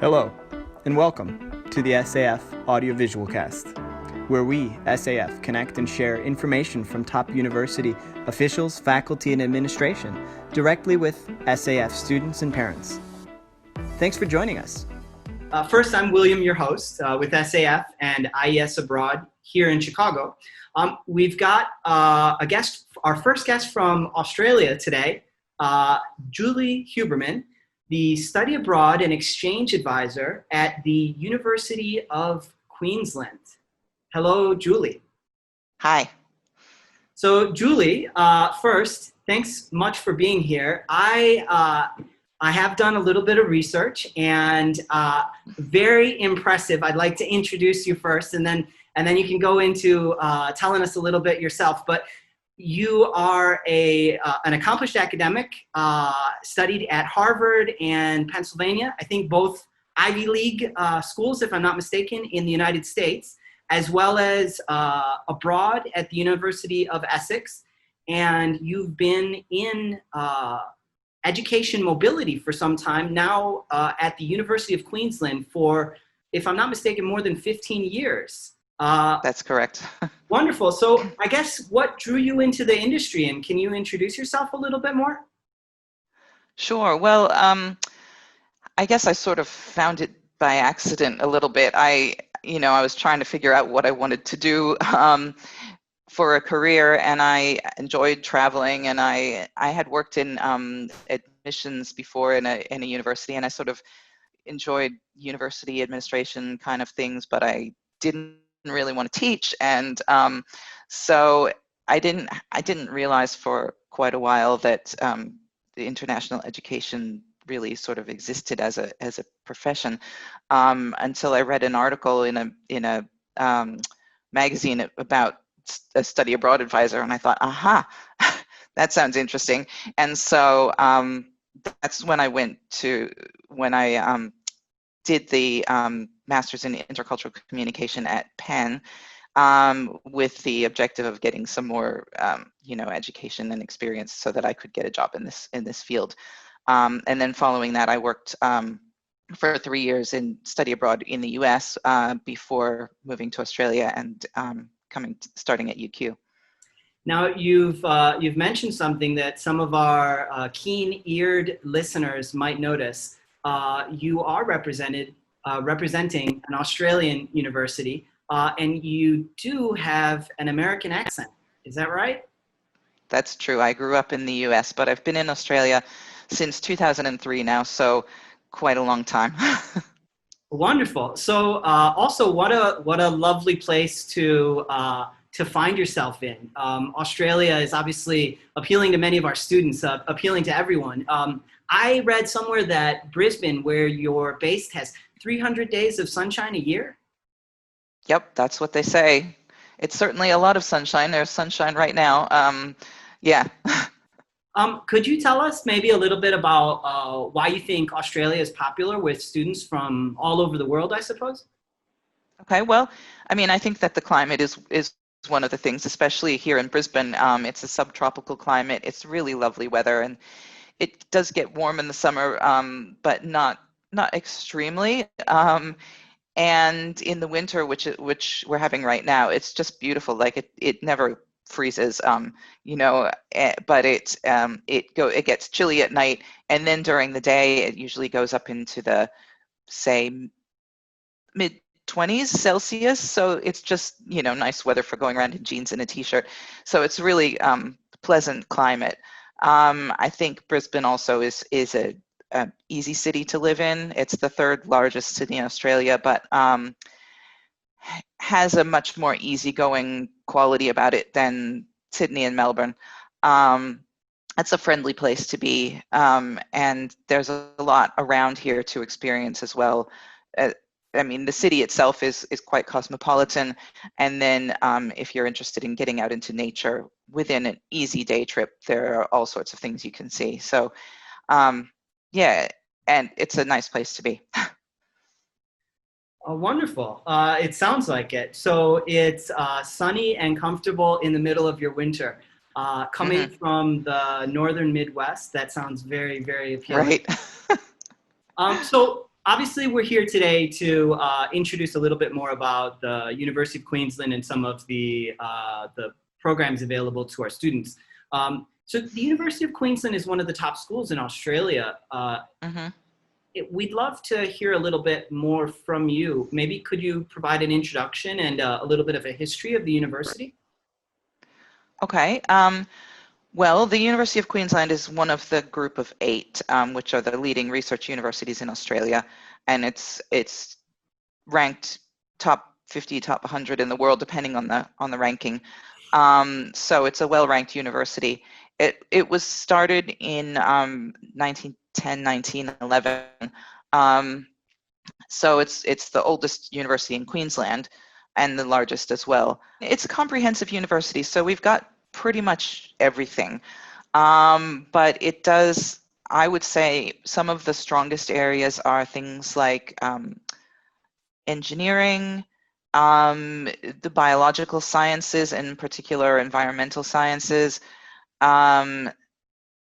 Hello, and welcome to the SAF Audiovisual Cast, where we, SAF, connect and share information from top university officials, faculty, and administration directly with SAF students and parents. Thanks for joining us. First, I'm William, your host with SAF and IES Abroad here in Chicago. We've got a guest, our first guest from Australia today, Julie Huberman, the Study Abroad and Exchange Advisor at the University of Queensland. Hello, Julie. Hi. So, Julie, first, thanks much for being here. I have done a little bit of research and very impressive. I'd like to introduce you first, and then you can go into telling us a little bit yourself. But you are an accomplished academic, studied at Harvard and Pennsylvania, I think both Ivy League schools, if I'm not mistaken, in the United States, as well as abroad at the University of Essex. And you've been in education mobility for some time now at the University of Queensland for, if I'm not mistaken, more than 15 years. That's correct. Wonderful. So I guess what drew you into the industry, and can you introduce yourself a little bit more? Sure. Well, I guess I sort of found it by accident a little bit. I was trying to figure out what I wanted to do for a career, and I enjoyed traveling, and I had worked in admissions before in a university, and I sort of enjoyed university administration kind of things, but I didn't really want to teach, and so I didn't realize for quite a while that the international education really sort of existed as a profession until I read an article in a magazine about a study abroad advisor, and I thought, aha, that sounds interesting. And so that's when I did the Master's in Intercultural Communication at Penn, with the objective of getting some more, education and experience so that I could get a job in this field. And then following that, I worked for 3 years in study abroad in the U.S. Before moving to Australia and starting at UQ. Now, you've mentioned something that some of our keen-eared listeners might notice. You are representing an Australian university, and you do have an American accent. Is that right? That's true. I grew up in the U.S., but I've been in Australia since 2003 now, so quite a long time. Wonderful. So, also, what a lovely place to find yourself in. Australia is obviously appealing to many of our students, appealing to everyone. I read somewhere that Brisbane, where you're based, has 300 days of sunshine a year. Yep, that's what they say. It's certainly a lot of sunshine. There's sunshine right now. Yeah. Could you tell us maybe a little bit about why you think Australia is popular with students from all over the world, I suppose? Okay, well, I mean, I think that the climate is one of the things, especially here in Brisbane. It's a subtropical climate. It's really lovely weather, and it does get warm in the summer, but not extremely. And in the winter, which we're having right now, it's just beautiful. Like it never freezes, but it gets chilly at night, and then during the day, it usually goes up into the, say, mid-20s Celsius. So it's just nice weather for going around in jeans and a t-shirt. So it's really pleasant climate. I think Brisbane also is a easy city to live in. It's the third largest city in Australia, but has a much more easygoing quality about it than Sydney and Melbourne. It's a friendly place to be, and there's a lot around here to experience as well. I mean, the city itself is quite cosmopolitan, and then if you're interested in getting out into nature within an easy day trip, there are all sorts of things you can see. So yeah, and it's a nice place to be. Oh, wonderful. It sounds like it. So it's sunny and comfortable in the middle of your winter. Coming from the northern Midwest, that sounds very, very appealing. Right. So obviously we're here today to introduce a little bit more about the University of Queensland and some of the programs available to our students. So the University of Queensland is one of the top schools in Australia. We'd love to hear a little bit more from you. Maybe could you provide an introduction and a little bit of a history of the university? Okay. Well, the University of Queensland is one of the group of 8, which are the leading research universities in Australia, and it's ranked top 50, top 100 in the world, depending on the ranking. So it's a well-ranked university. It was started in 1910, 1911. So it's the oldest university in Queensland and the largest as well. It's a comprehensive university, so we've got pretty much everything. But it does, I would say, some of the strongest areas are things like engineering, the biological sciences, in particular environmental sciences,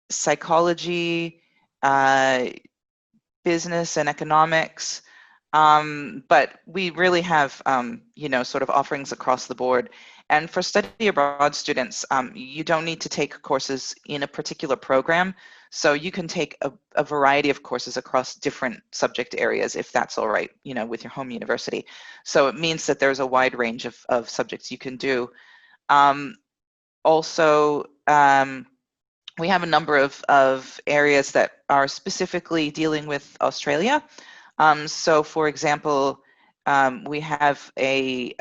psychology, business and economics. But we really have, sort of offerings across the board. And for study abroad students, you don't need to take courses in a particular program. So you can take a variety of courses across different subject areas, if that's all right, with your home university. So it means that there's a wide range of subjects you can do. Also, we have a number of areas that are specifically dealing with Australia. So for example, we have a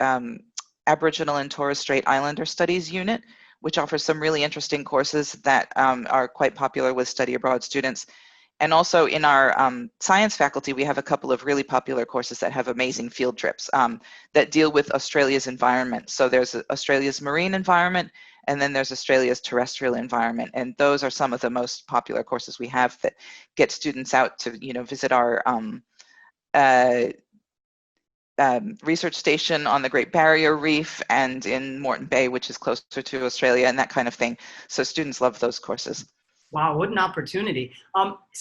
Aboriginal and Torres Strait Islander Studies unit, which offers some really interesting courses that are quite popular with study abroad students. And also in our science faculty, we have a couple of really popular courses that have amazing field trips that deal with Australia's environment. So there's Australia's marine environment, and then there's Australia's terrestrial environment. And those are some of the most popular courses we have that get students out to, visit our research station on the Great Barrier Reef and in Moreton Bay, which is closer to Australia, and that kind of thing. So students love those courses. Wow, what an opportunity.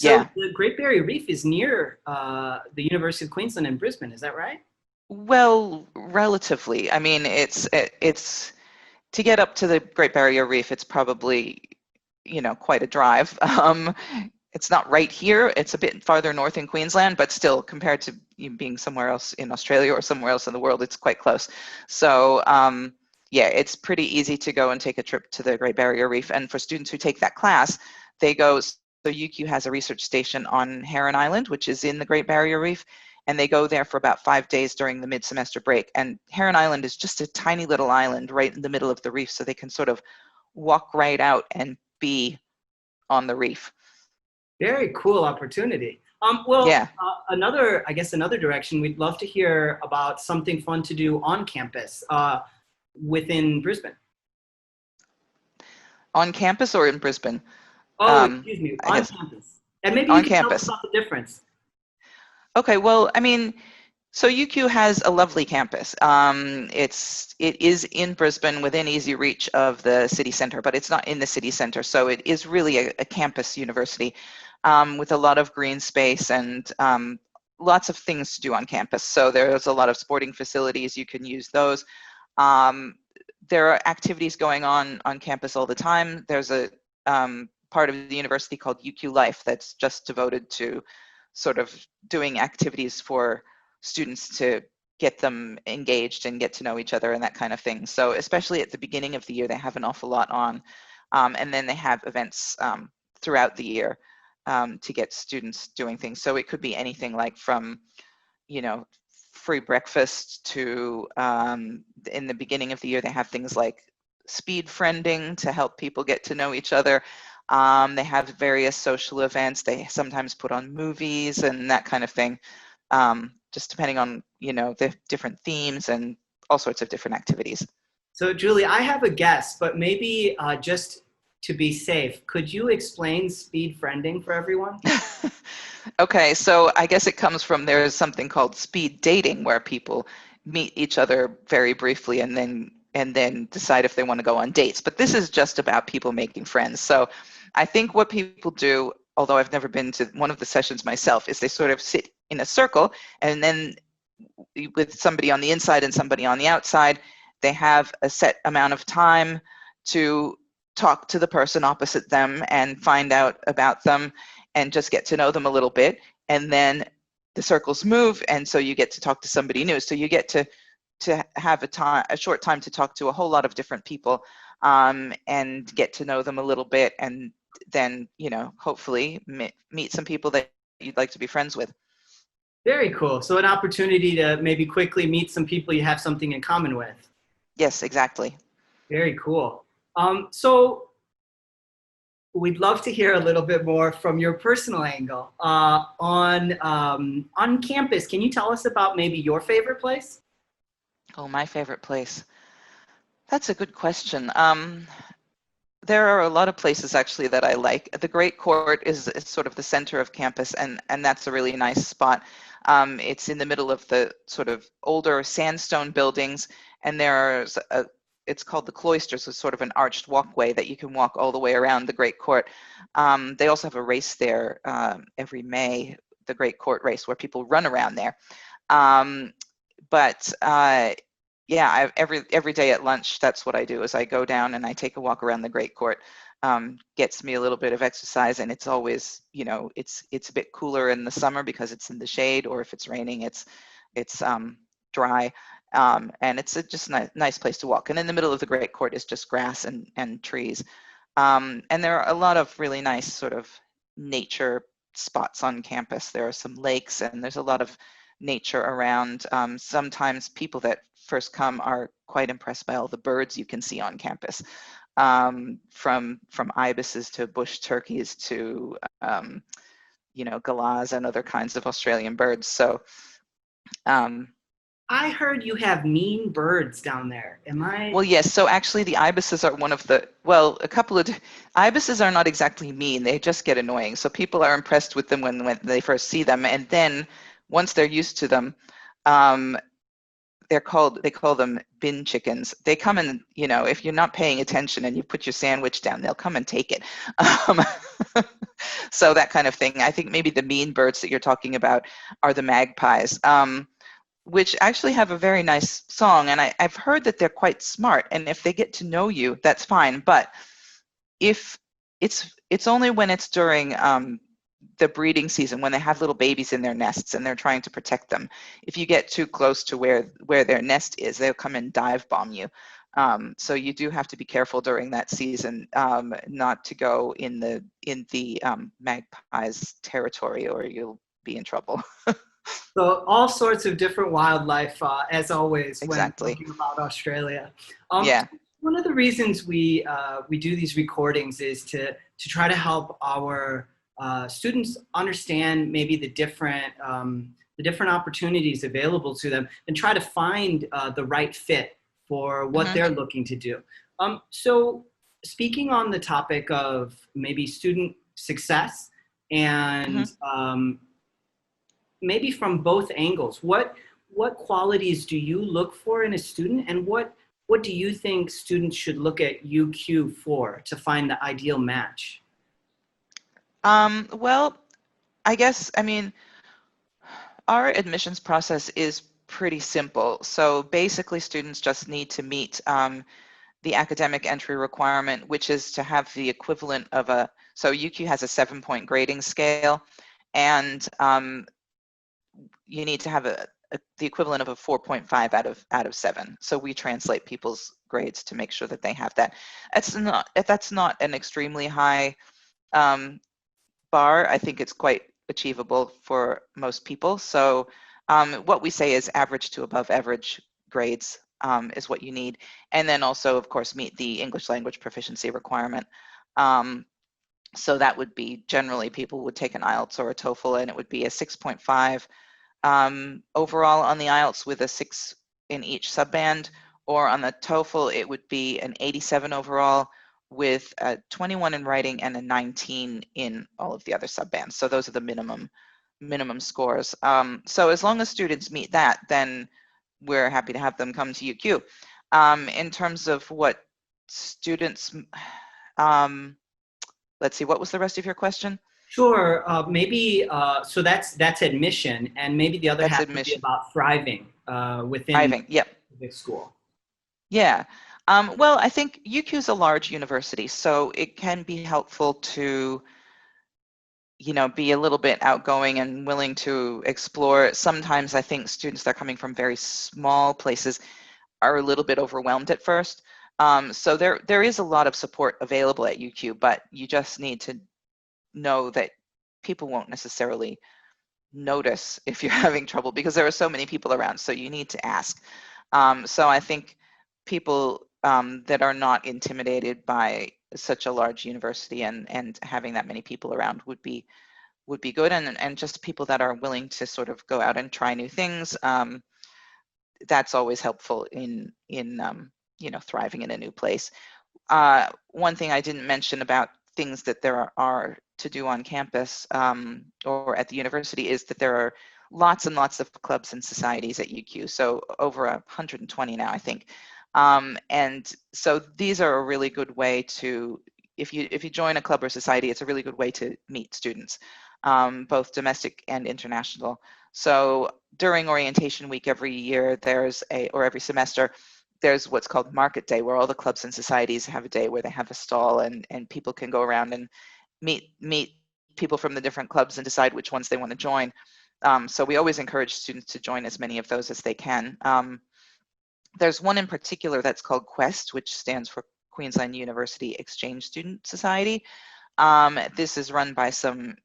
Yeah. The Great Barrier Reef is near the University of Queensland in Brisbane, is that right? Well, relatively. I mean, it's to get up to the Great Barrier Reef, it's probably, quite a drive. It's not right here. It's a bit farther north in Queensland, but still, compared to being somewhere else in Australia or somewhere else in the world, it's quite close. So, yeah, it's pretty easy to go and take a trip to the Great Barrier Reef. And for students who take that class, they go, so UQ has a research station on Heron Island, which is in the Great Barrier Reef, and they go there for about 5 days during the mid-semester break. And Heron Island is just a tiny little island right in the middle of the reef, so they can sort of walk right out and be on the reef. Very cool opportunity. Yeah. Another direction, we'd love to hear about something fun to do on campus within Brisbane. On campus or in Brisbane? Excuse me, on campus. And maybe you can tell us about the difference. Okay, well, I mean, so UQ has a lovely campus. It is in Brisbane within easy reach of the city centre, but it's not in the city centre. So it is really a campus university with a lot of green space and lots of things to do on campus. So there's a lot of sporting facilities. You can use those. There are activities going on campus all the time. There's a part of the university called UQ Life that's just devoted to sort of doing activities for students to get them engaged and get to know each other and that kind of thing. So especially at the beginning of the year, they have an awful lot on. And then they have events throughout the year to get students doing things. So it could be anything like from, free breakfast to in the beginning of the year, they have things like speed friending to help people get to know each other. They have various social events. They sometimes put on movies and that kind of thing, just depending on, the different themes and all sorts of different activities. So Julie, I have a guess, but maybe just to be safe, could you explain speed friending for everyone? Okay, so I guess it comes from, there's something called speed dating where people meet each other very briefly and then decide if they want to go on dates. But this is just about people making friends. So I think what people do, although I've never been to one of the sessions myself, is they sort of sit in a circle, and then with somebody on the inside and somebody on the outside, they have a set amount of time to talk to the person opposite them and find out about them and just get to know them a little bit. And then the circles move, and so you get to talk to somebody new. So you get to have a short time to talk to a whole lot of different people, and get to know them a little bit, and then, you know, hopefully meet some people that you'd like to be friends with. Very cool. So an opportunity to maybe quickly meet some people you have something in common with. Yes, exactly. Very cool. So we'd love to hear a little bit more from your personal angle on campus. Can you tell us about maybe your favorite place? Oh, my favorite place. That's a good question. There are a lot of places actually that I like. The Great Court is sort of the center of campus, and that's a really nice spot. It's in the middle of the sort of older sandstone buildings, and there's it's called the Cloisters, it's sort of an arched walkway that you can walk all the way around the Great Court. They also have a race there every May, the Great Court race, where people run around there. Yeah, every day at lunch, that's what I do, is I go down and I take a walk around the Great Court. Gets me a little bit of exercise, and it's always, you know, it's a bit cooler in the summer because it's in the shade, or if it's raining, it's dry, and it's just a nice place to walk. And in the middle of the Great Court is just grass and trees, and there are a lot of really nice sort of nature spots on campus. There are some lakes, and there's a lot of nature around. Sometimes people that first come are quite impressed by all the birds you can see on campus, from ibises to bush turkeys to galahs and other kinds of Australian birds. So I heard you have mean birds down there. Am I? Well, yes. So actually, the ibises are one of the, ibises are not exactly mean. They just get annoying. So people are impressed with them when they first see them, and then once they're used to them, they call them bin chickens. They come and, if you're not paying attention and you put your sandwich down, they'll come and take it. So that kind of thing. I think maybe the mean birds that you're talking about are the magpies, which actually have a very nice song. And I've heard that they're quite smart. And if they get to know you, that's fine. But if it's only when it's during the breeding season, when they have little babies in their nests and they're trying to protect them. If you get too close to where their nest is, they'll come and dive bomb you. So you do have to be careful during that season, not to go in the magpie's territory, or you'll be in trouble. So all sorts of different wildlife, as always, Exactly. when talking about Australia. Yeah. One of the reasons we do these recordings is to try to help our students understand maybe the different opportunities available to them, and try to find the right fit for what they're looking to do. So speaking on the topic of maybe student success and maybe from both angles, what qualities do you look for in a student, and what do you think students should look at UQ for to find the ideal match? Well, our admissions process is pretty simple. So basically, students just need to meet the academic entry requirement, which is to have the equivalent of so UQ has a 7-point grading scale, and you need to have the equivalent of a 4.5 out of 7. So we translate people's grades to make sure that they have that. That's not an extremely high bar. I think it's quite achievable for most people. So what we say is average to above average grades is what you need. And then also, of course, meet the English language proficiency requirement. So that would be, generally, people would take an IELTS or a TOEFL, and it would be a 6.5 overall on the IELTS with a 6 in each subband, or on the TOEFL, it would be an 87 overall with a 21 in writing and a 19 in all of the other subbands. So those are the minimum scores. So as long as students meet that, then we're happy to have them come to UQ. In terms of what students, let's see, what was the rest of your question? Sure. Maybe so that's admission, and maybe the other That's half would be admission. about thriving within Thriving, yep. the school. Yeah. Well, I think UQ is a large university, so it can be helpful to, be a little bit outgoing and willing to explore. Sometimes I think students that are coming from very small places are a little bit overwhelmed at first. So there is a lot of support available at UQ, but you just need to know that people won't necessarily notice if you're having trouble because there are so many people around, so you need to ask. So I think people that are not intimidated by such a large university and having that many people around would be good, and just people that are willing to sort of go out and try new things. That's always helpful in thriving in a new place. One thing I didn't mention about things that there are to do on campus or at the university is that there are lots and lots of clubs and societies at UQ, so over 120 now, I think. And so these are a really good way to, if you join a club or society, it's a really good way to meet students, both domestic and international. So during orientation week every year, or every semester, there's what's called Market Day, where all the clubs and societies have a day where they have a stall and people can go around and meet people from the different clubs and decide which ones they want to join. So we always encourage students to join as many of those as they can. There's one in particular that's called QUEST, which stands for Queensland University Exchange Student Society. This is run by some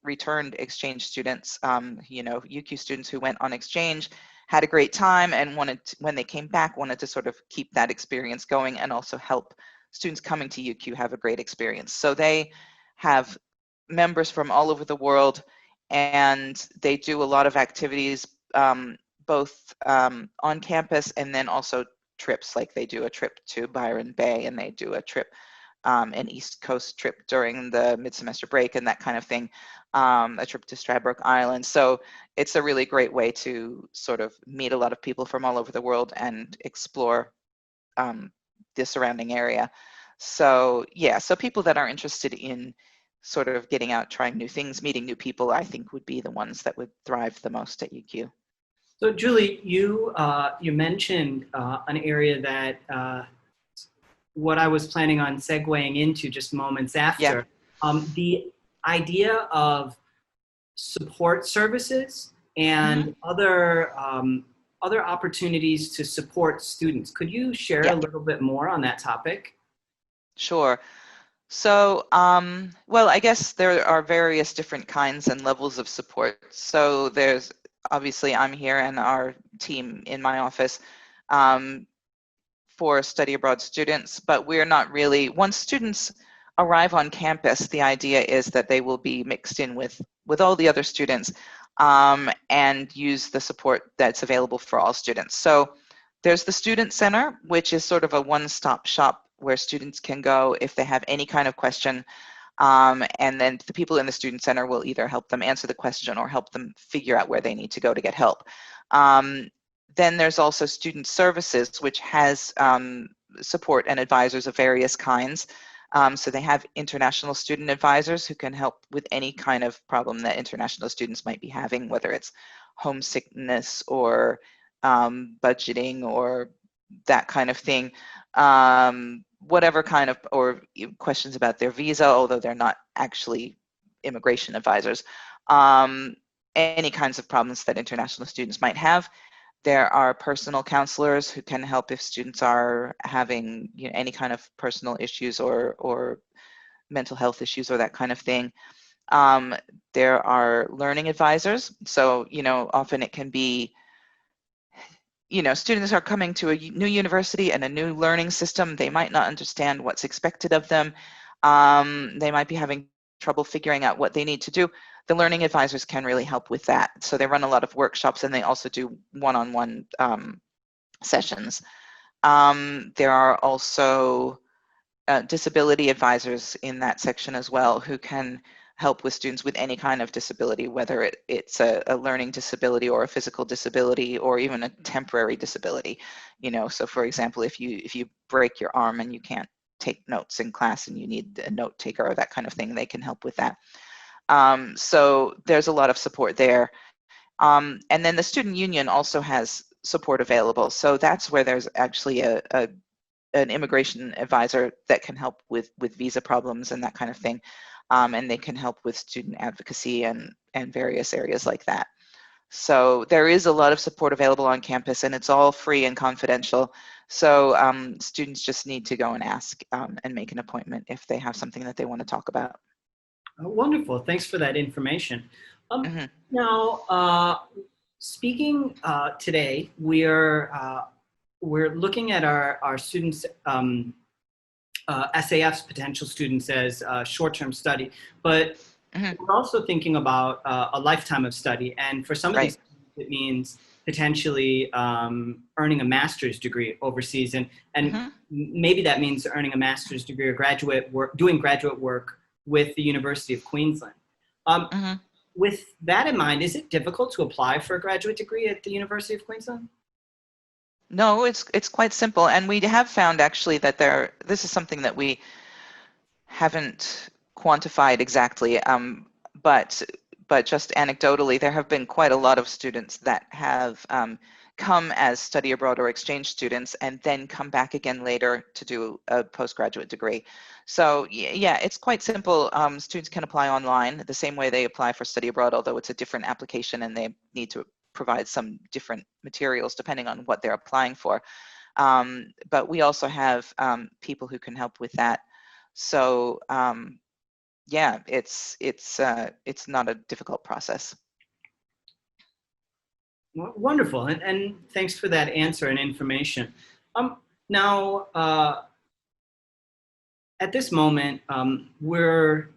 returned exchange students, UQ students who went on exchange, had a great time, and when they came back, wanted to sort of keep that experience going and also help students coming to UQ have a great experience. So they have members from all over the world, and they do a lot of activities, both on campus and then also trips, like they do a trip to Byron Bay and they do a trip, an East Coast trip during the mid-semester break and that kind of thing, a trip to Stradbroke Island. So it's a really great way to sort of meet a lot of people from all over the world and explore the surrounding area. So yeah, so people that are interested in sort of getting out, trying new things, meeting new people, I think would be the ones that would thrive the most at UQ. So Julie, you mentioned an area that what I was planning on segueing into just moments after. Yeah. The idea of support services and other opportunities to support students. Could you share a little bit more on that topic? Sure. So, well, I guess there are various different kinds and levels of support. So there's, obviously I'm here and our team in my office for study abroad students, but we're not really, once students arrive on campus, the idea is that they will be mixed in with all the other students and use the support that's available for all students. So there's the Student Center, which is sort of a one-stop shop where students can go if they have any kind of question. And then the people in the Student Center will either help them answer the question or help them figure out where they need to go to get help. Then there's also Student Services, which has support and advisors of various kinds. So they have international student advisors who can help with any kind of problem that international students might be having, whether it's homesickness or budgeting or that kind of thing. Whatever kind of, or questions about their visa, although they're not actually immigration advisors. Any kinds of problems that international students might have. There are personal counselors who can help if students are having any kind of personal issues or mental health issues or that kind of thing. There are learning advisors. So, often it can be, students are coming to a new university and a new learning system. They might not understand what's expected of them. They might be having trouble figuring out what they need to do. The learning advisors can really help with that. So they run a lot of workshops and they also do one-on-one sessions. There are also disability advisors in that section as well who can help with students with any kind of disability, whether it's a learning disability or a physical disability or even a temporary disability. So for example, if you break your arm and you can't take notes in class and you need a note taker or that kind of thing, they can help with that. So there's a lot of support there. And then the student union also has support available. So that's where there's actually an immigration advisor that can help with visa problems and that kind of thing. And they can help with student advocacy and various areas like that. So there is a lot of support available on campus, and it's all free and confidential. So students just need to go and ask and make an appointment if they have something that they want to talk about. Oh, wonderful. Thanks for that information. Mm-hmm. Now, speaking today, we're looking at our students, SAF's potential students as short-term study, but we're also thinking about a lifetime of study. And for some of these students, it means potentially earning a master's degree overseas. And maybe that means earning a master's degree or doing graduate work with the University of Queensland. With that in mind, is it difficult to apply for a graduate degree at the University of Queensland? No, it's quite simple, and we have found actually that this is something that we haven't quantified exactly, but just anecdotally, there have been quite a lot of students that have come as study abroad or exchange students and then come back again later to do a postgraduate degree. So yeah, it's quite simple. Students can apply online the same way they apply for study abroad, although it's a different application and they need to provide some different materials depending on what they're applying for. But we also have people who can help with that. So yeah, it's not a difficult process. Wonderful, and thanks for that answer and information. Now, at this moment, we're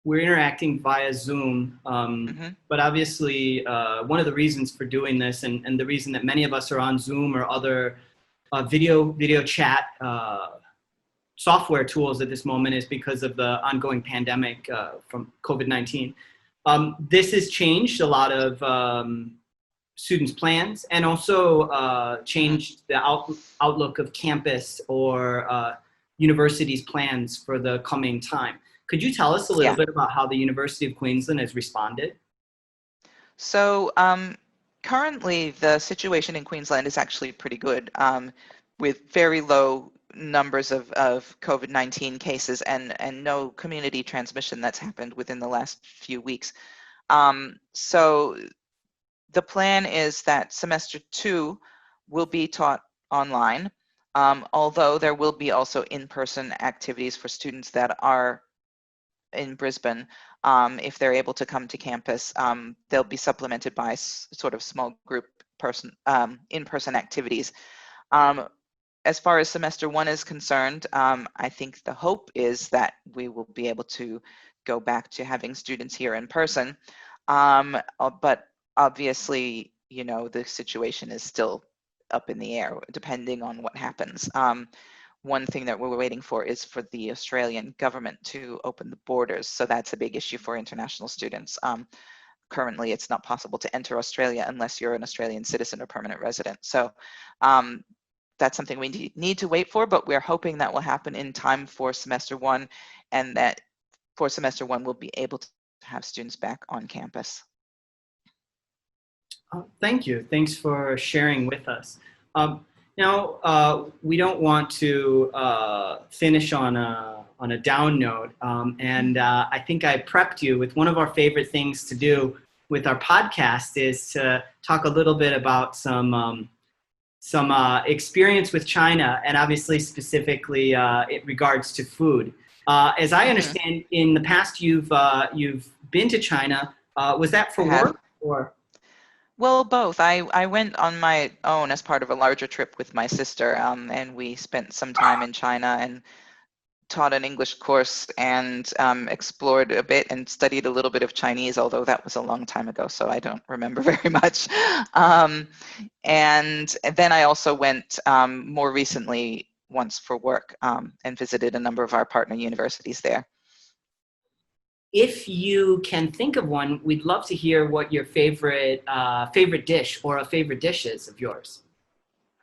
interacting via Zoom, but obviously one of the reasons for doing this, and the reason that many of us are on Zoom or other video chat software tools at this moment is because of the ongoing pandemic from COVID-19. This has changed a lot of students' plans and also changed the outlook of campus or universities' plans for the coming time. Could you tell us a little bit about how the University of Queensland has responded? So currently the situation in Queensland is actually pretty good, with very low numbers of COVID-19 cases and no community transmission that's happened within the last few weeks. So the plan is that semester 2 will be taught online, although there will be also in-person activities for students that are in Brisbane. If they're able to come to campus, they'll be supplemented by sort of small group in-person activities. As far as semester 1 is concerned, I think the hope is that we will be able to go back to having students here in person. But obviously, you know, the situation is still up in the air depending on what happens. One thing that we're waiting for is for the Australian government to open the borders. So that's a big issue for international students. Currently, it's not possible to enter Australia unless you're an Australian citizen or permanent resident. So that's something we need to wait for, but we're hoping that will happen in time for semester 1, and that for semester 1 we'll be able to have students back on campus. Thank you. Thanks for sharing with us. Now, we don't want to finish on a down note, and I think I prepped you with one of our favorite things to do with our podcast is to talk a little bit about some experience with China, and obviously specifically in regards to food. As I understand, in the past you've been to China. Was that for work or? Well, both. I went on my own as part of a larger trip with my sister, and we spent some time in China and taught an English course and explored a bit and studied a little bit of Chinese, although that was a long time ago, so I don't remember very much. And then I also went more recently once for work and visited a number of our partner universities there. If you can think of one, we'd love to hear what your favorite dish or a favorite dish is of yours.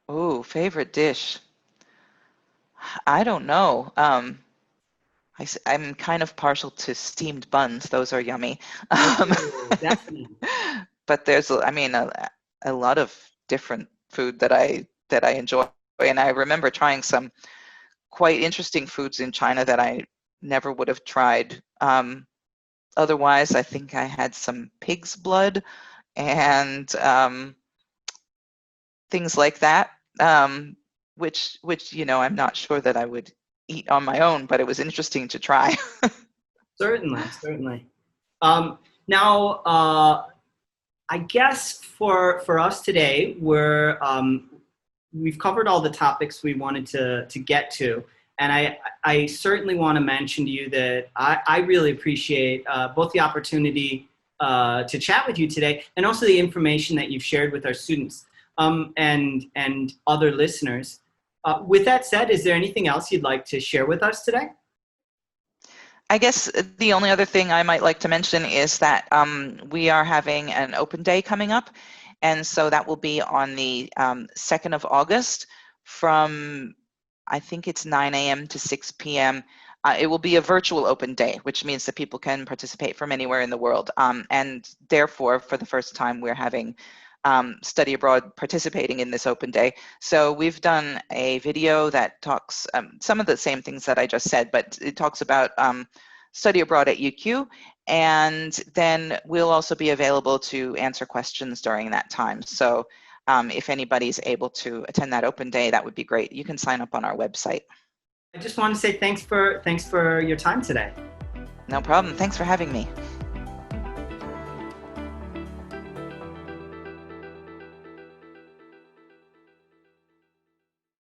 Oh, favorite dish. I don't know. I'm kind of partial to steamed buns. Those are yummy. Oh, definitely. But there's, I mean, a lot of different food that I enjoy. And I remember trying some quite interesting foods in China that I never would have tried. Otherwise, I think I had some pig's blood and things like that, which I'm not sure that I would eat on my own, but it was interesting to try. Certainly. Now, I guess for us today, we've covered all the topics we wanted to get to, and I certainly want to mention to you that I really appreciate both the opportunity to chat with you today, and also the information that you've shared with our students and other listeners. With that said, is there anything else you'd like to share with us today? I guess the only other thing I might like to mention is that we are having an open day coming up. And so that will be on the 2nd of August from, I think it's 9 a.m. to 6 p.m. It will be a virtual open day, which means that people can participate from anywhere in the world. And therefore, for the first time, we're having study abroad participating in this open day. So we've done a video that talks some of the same things that I just said, but it talks about study abroad at UQ, and then we'll also be available to answer questions during that time. So if anybody's able to attend that open day, that would be great. You can sign up on our website. I just want to say thanks for your time today. No problem. Thanks for having me.